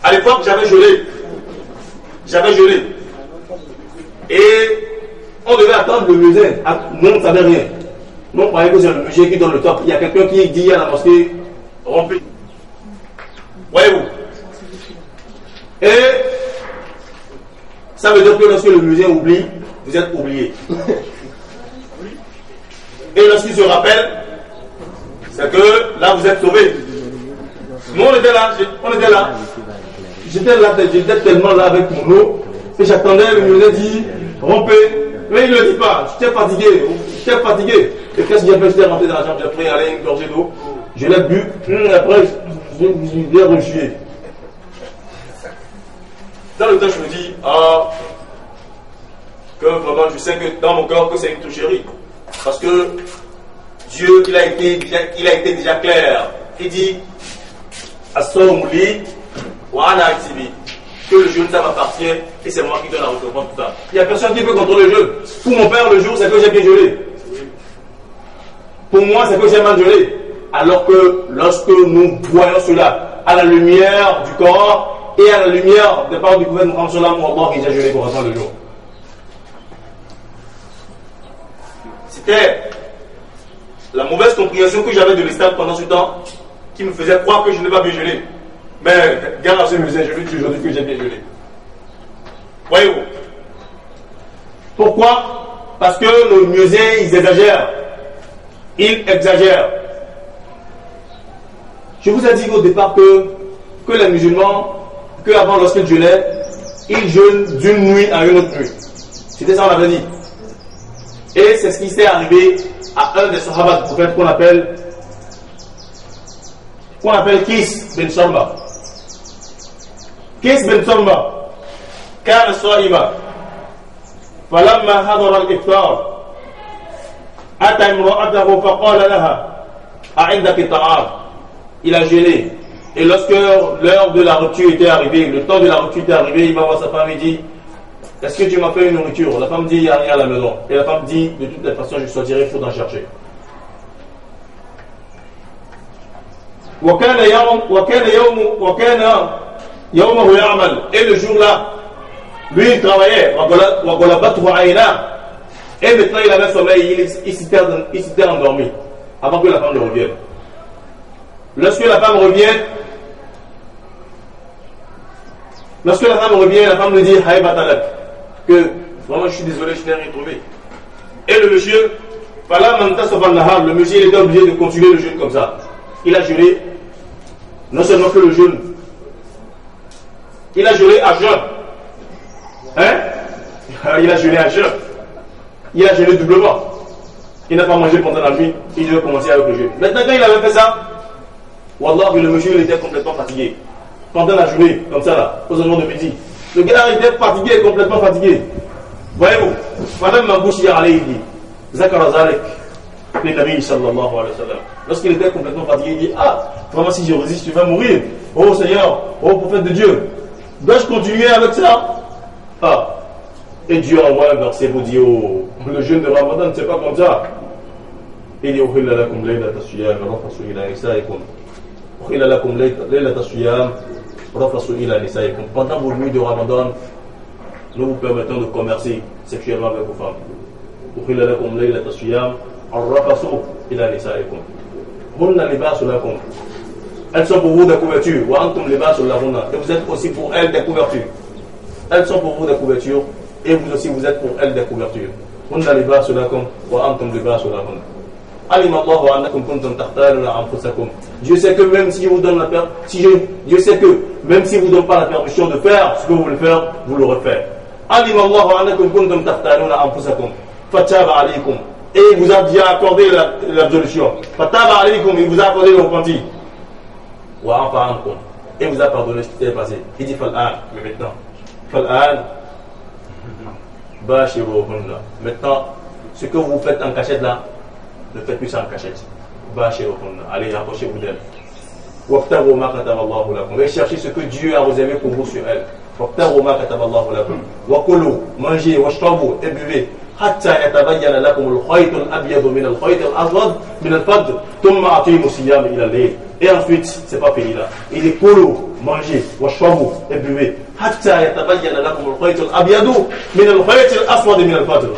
À l'époque, j'avais gelé. J'avais gelé. Et on devait attendre le musée. Nous, on ne savait rien. Nous, on croyait que c'est le musée qui donne le top. Il y a quelqu'un qui dit à la mosquée, rempli. Voyez-vous. Et ça veut dire que lorsque le musée oublie, vous êtes oublié. Et lorsqu'il se rappelle, c'est que là, vous êtes sauvés. Nous, on était là. J'étais tellement là avec mon eau, et j'attendais, le musée dit, rompez. Mais il ne le dit pas, j'étais fatigué. Et qu'est-ce que j'ai fait? J'étais rentré dans la chambre, j'ai pris une gorgée d'eau, je l'ai bu, après, j'ai rechié. Dans le temps, je me dis, que vraiment, je sais que dans mon cœur, que c'est une toucherie. Parce que Dieu, il a été déjà clair. Il dit, As-Sawmuli wa ana aktibi, que le jeûne, ça m'appartient et c'est moi qui donne la récompense, tout ça. Il n'y a personne qui peut contrôler le jeûne. Pour mon père, le jour, c'est que j'ai bien gelé. Pour moi, c'est que j'ai mal gelé. Alors que lorsque nous voyons cela à la lumière du corps et à la lumière des paroles du prophète Muhammad sallallahu alayhi wa sallam, il a gelé correctement le jour. C'était la mauvaise compréhension que j'avais de l'islam pendant ce temps qui me faisait croire que je n'ai pas bien gelé. Mais regarde à ce musée, je lui dis aujourd'hui que j'ai bien gelé. Voyez-vous. Pourquoi? Parce que nos musées, ils exagèrent. Ils exagèrent. Je vous ai dit au départ que les musulmans, qu'avant lorsqu'ils jeûnaient, ils jeûnent d'une nuit à une autre nuit. C'était ça on avait dit. Et c'est ce qui s'est arrivé à un des sahaba du prophète qu'on appelle Qais bin Salma. Qais bin Salma كان صائما فلما حضر الإفطار أتى امرأته فقال لها أعندك طعام. Il a jeûné. Et lorsque l'heure de la rupture était arrivée, le temps de la rupture était arrivé, il va voir sa femme et dit, est-ce que tu m'as fait une nourriture? La femme dit, il n'y a rien à la maison. Et la femme dit, de toutes les façons, je sortirai, il faut en chercher. Et le jour-là, lui il travaillait, et maintenant il avait sommeil, il s'était endormi avant que la femme ne revienne. Lorsque la femme revient, la femme lui dit Haï Batalak, que vraiment je suis désolé, je n'ai rien trouvé. Et le monsieur, le monsieur il était obligé de continuer le jeûne comme ça. Il a jeûné, non seulement que le jeûne, il a jeûné à jeûne. Il a jeûné à jeûne. Il a jeûné doublement. Il n'a pas mangé pendant la nuit, il devait commencer avec le jeûne. Maintenant quand il avait fait ça, Wallah, le monsieur il était complètement fatigué. Pendant la journée, comme ça là, aux environs de midi. Le gars était fatigué, complètement fatigué. Voyez-vous, Madame Mabouchi il dit, Zakara Zalek, le Nabi sallallahu alayhi wa sallam. Lorsqu'il était complètement fatigué, il dit, vraiment si je résiste, je vais mourir. Oh Seigneur, oh prophète de Dieu, dois-je continuer avec ça? Et Dieu envoie un verset pour dire, le jeûne de Ramadan, c'est pas comme ça. Il dit, Uhilla lakum laylata siyam, rafasu ila nisaikum. Pendant vos nuits de Ramadan, nous vous permettons de commercer sexuellement avec vos femmes. Elles sont pour vous des couvertures. Et vous êtes aussi pour elles des couvertures. Elles sont pour vous des couvertures. Et vous aussi vous êtes pour elles des couvertures. Dieu sait que même si je vous donne Dieu sait que même si vous donne pas la permission de faire ce que vous voulez faire, vous l'aurez fait. Et il vous a déjà accordé l'absolution. Il vous a accordé le repenti. Et il vous a pardonné ce qui s'est passé. Il dit mais maintenant, ce que vous faites en cachette là, ne faites plus ça en cachette. Allez, rapprochez-vous d'elle. Et cherchez ce que Dieu a réservé pour vous sur elle. Mangez, et buvez. حتى يتبين لكم الخيط الأبيض من الخيط الأسود من الفجر ثم أقيموا الصيام إلى الليل. Et ensuite, c'est pas fini là. Il dit كلوا, mangez, واشربوا, et buvez. حتى يتبين لكم الخيط الأبيض من الخيط الأسود من الفجر.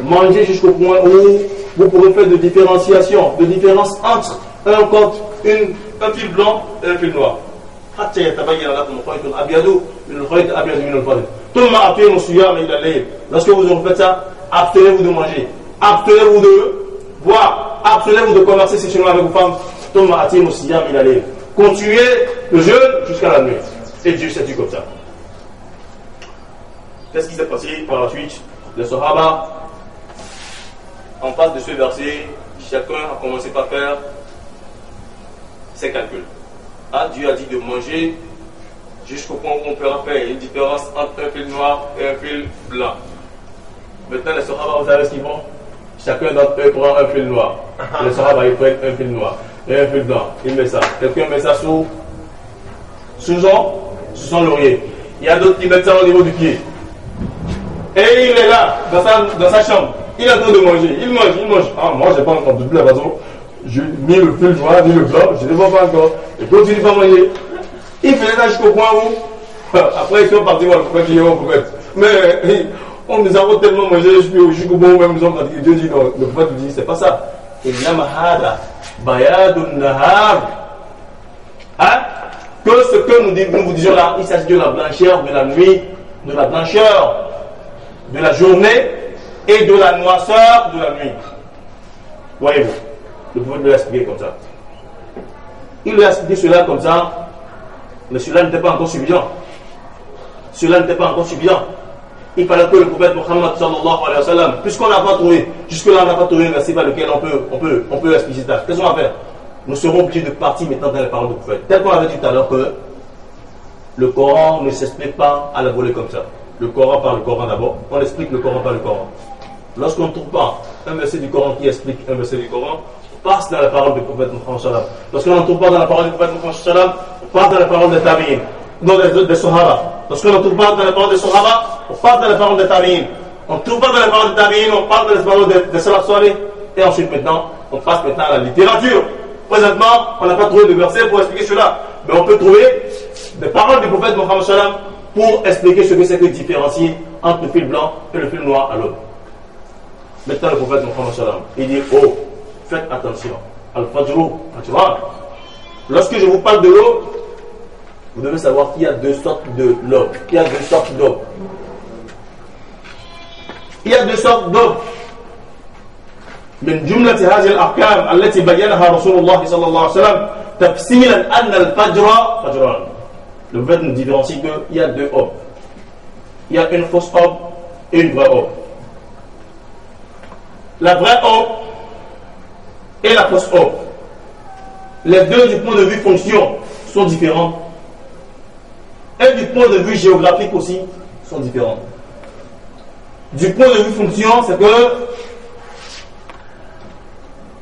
Mangez jusqu'au point où vous pourrez faire de différenciation, de différence entre un fil blanc et un fil noir. حتى يتبين لكم الخيط الأبيض من الخيط الأبيض من الفجر. ثم أقيموا الصيام إلى الليل. Lorsque vous aurez fait ça, abstenez-vous de manger, abstenez-vous de boire, abstenez-vous de converser sexuellement avec vos femmes. ثم أقيموا الصيام إلى الليل. Continuez le jeûne jusqu'à la nuit. Et Dieu s'est dit comme ça. Qu'est-ce qui s'est passé par la suite? Les Sahaba, en face de ce verset, chacun a commencé par faire ses calculs. Ah, Dieu a dit de manger jusqu'au point où on pourra faire une différence entre un fil noir et un fil blanc. Maintenant, les Sahaba, vous savez ce qu'ils font? Chacun d'entre eux prend un fil noir. Les Sahaba, ils prennent un fil noir et un fil blanc. Il met ça. Quelqu'un met ça sous son laurier. Il y a d'autres qui mettent ça au niveau du pied. Et il est là, dans sa chambre. Il est en train de manger. Il mange. Ah, moi, je n'ai pas encore. De toute la façon, ni le fil noir, ni le blanc, je ne vois pas encore. Il continue pas à manger. Il faisait ça jusqu'au point où, après, ils sont partis voir le prophète, ils ont prophète. Mais, nous avons tellement mangé jusqu'au point où même nous avons pratiqué. Dieu dit non. Le prophète dit, c'est pas ça. Hein? Que ce que nous vous disons là, il s'agit de la blancheur de la nuit, de la blancheur de la journée et de la noirceur de la nuit. Voyez-vous, le prophète lui a expliqué comme ça. Il lui a expliqué cela comme ça, mais cela n'était pas encore suffisant. Cela n'était pas encore suffisant. Il fallait que le prophète Mohammed sallallahu alayhi wa sallam, puisqu'on n'a pas trouvé, jusque-là on n'a pas trouvé un verset par lequel on peut expliquer ça. Qu'est-ce qu'on va faire? Nous serons obligés de partir maintenant dans les paroles du prophète. Tel qu'on avait dit tout à l'heure que le Coran ne s'explique pas à la volée comme ça. Le Coran par le Coran d'abord, on explique le Coran par le Coran. Lorsqu'on ne trouve pas un verset du Coran qui explique un verset du Coran, on passe dans la parole du prophète Mohammed sallam. Lorsqu'on ne trouve pas dans la parole du prophète Mohammed sallam, on passe dans la parole des tabi'in, non des Sahaba. Lorsqu'on ne trouve pas dans la parole des Sahaba, on passe dans la parole des tabi'in. On ne trouve pas dans la parole des tabi'in, on passe dans la parole des salaf salih. Et ensuite maintenant, on passe maintenant à la littérature. Présentement, on n'a pas trouvé de verset pour expliquer cela. Mais on peut trouver des paroles du prophète Mohammed sallam pour expliquer ce que c'est que différencier entre le fil blanc et le fil noir à l'autre. Maintenant, le prophète Mohammed sallam, il dit, oh, faites attention. Al-Fajru, Fajran. Lorsque je vous parle de l'eau, vous devez savoir qu'il y a deux sortes de l'eau. Il y a deux sortes d'eau. Il y a deux sortes d'eau. من جملة هذه الأحكام التي بينها رسول الله صلى الله عليه وسلم تفصيلا أن الفجر فجران. Le prophète nous différencie qu'il y a deux eaux. Il y a une fausse eau et une vraie eau. La vraie eau et la fausse eau. Les deux du point de vue fonction sont différents. Et du point de vue géographique aussi sont différents. Du point de vue fonction, c'est que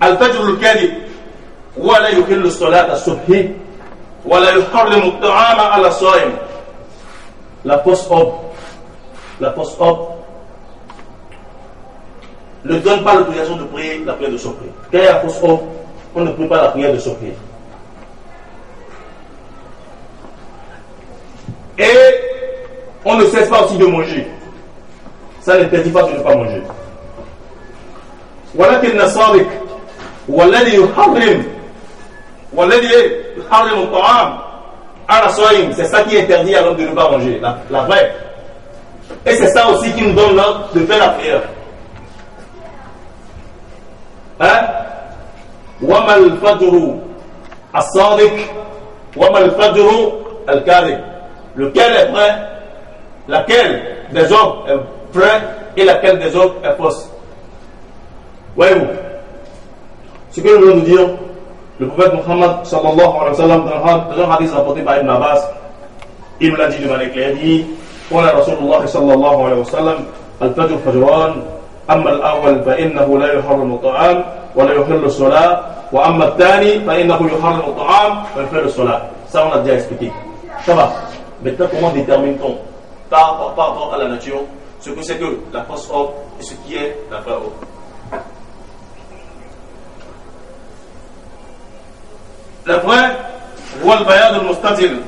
الفجر الكاذب ولا يحل الصلاة الصبح ولا يحرم الطعام على الصائم. La fausse aube ne donne pas l'autorisation de prier la prière de Sophré. Quand il y a la fausse aube, on ne prie pas la prière de Sophré. Et on ne cesse pas aussi de manger. Ça n'interdit pas de ne pas manger. ولكن الصادق والذي يحرم الطعام على الصائم, c'est ça qui interdit à l'homme de ne pas manger, la vraie. Et c'est ça aussi qui nous donne l'ordre de faire la prière. Hein? وما الفجر الصادق وما الفجر الكاذب. Lequel est vrai? Laquelle des hommes est vraie et laquelle des autres est fausse? Voyez-vous, ce que nous voulons nous dire, le prophète Mohammed sallallahu alayhi wa sallam, dans un hadith rapporté par Ibn Abbas, il nous l'a dit de manière claire, il dit, قال رسول الله صلى الله عليه وسلم الفجر فجران أما الأول فإنه لا يحرم الطعام ولا يحل الصلاة وأما الثاني فإنه يحرم الطعام ويحل الصلاة. Ça on a déjà expliqué. Ça va. Maintenant comment détermine-t-on par rapport à la nature ce que c'est que la fausse eau et ce qui est la vraie eau. La vraie, هو البياض المستطيل